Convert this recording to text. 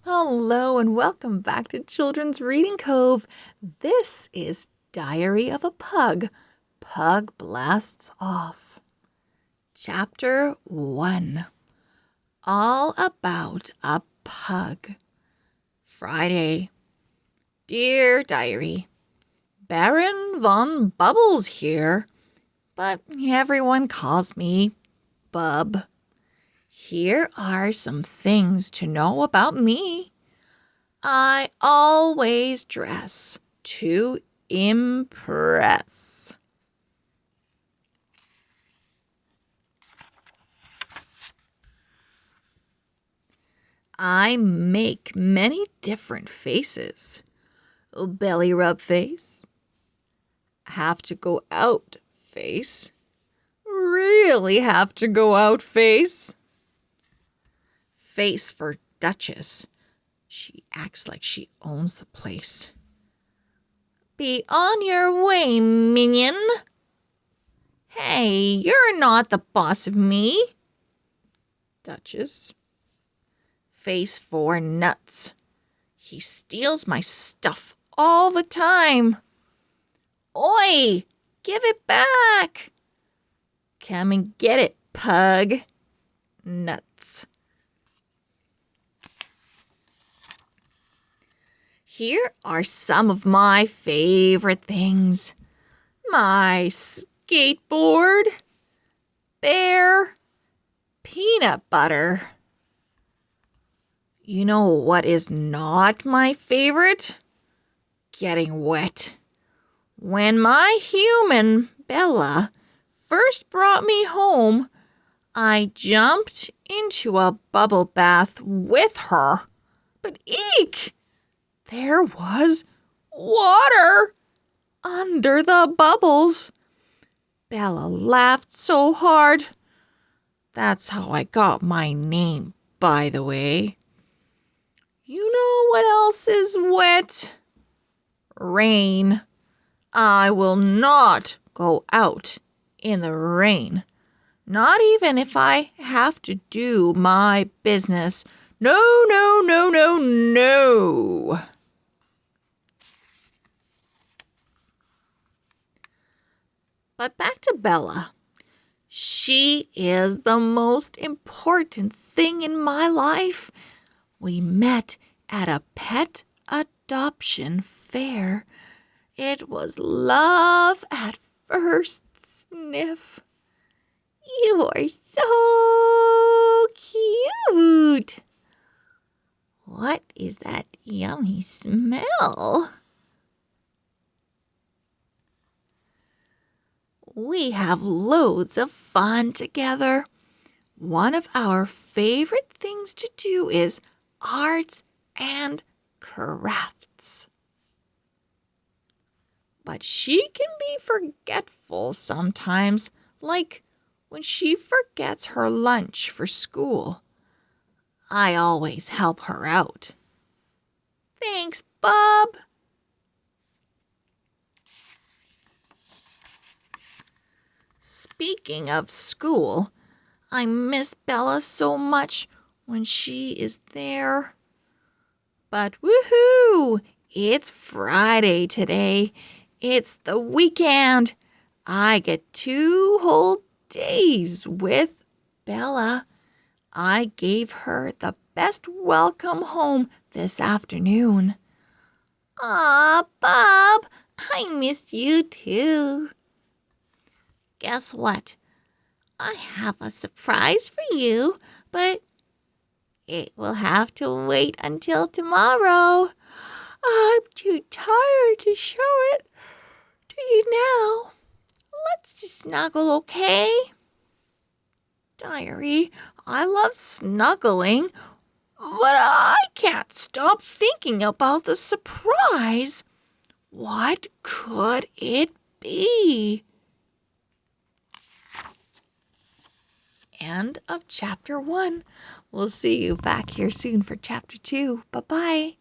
Hello and welcome back to Children's Reading Cove. This is Diary of a Pug, Pug Blasts Off. Chapter 1, All About a Pug. Friday. Dear Diary, Baron von Bubbles here, but everyone calls me Bub. Here are some things to know about me. I always dress to impress. I make many different faces. Belly rub face, have to go out face, really have to go out face. Face for Duchess. She acts like she owns the place. Be on your way, minion. Hey, you're not the boss of me. Duchess. Face for Nutz. He steals my stuff all the time. Oi, give it back. Come and get it, Pug. Nutz. Here are some of my favorite things. My skateboard, bear, peanut butter. You know what is not my favorite? Getting wet. When my human, Bella, first brought me home, I jumped into a bubble bath with her. But eek! There was water under the bubbles. Bella laughed so hard. That's how I got my name, by the way. You know what else is wet? Rain. I will not go out in the rain. Not even if I have to do my business. No, no, no, no, no. But back to Bella. She is the most important thing in my life. We met at a pet adoption fair. It was love at first sniff. You are so cute. What is that yummy smell? We have loads of fun together. One of our favorite things to do is arts and crafts. But she can be forgetful sometimes, like when she forgets her lunch for school. I always help her out. Thanks, Bob. Speaking of school, I miss Bella so much when she is there. But woohoo! It's Friday today. It's the weekend. I get 2 whole days with Bella. I gave her the best welcome home this afternoon. Aw, Bob, I missed you too. Guess what? I have a surprise for you, but it will have to wait until tomorrow. I'm too tired to show it to you now. Let's just snuggle, okay? Diary, I love snuggling, but I can't stop thinking about the surprise. What could it be? End of chapter 1. We'll see you back here soon for chapter 2. Bye-bye.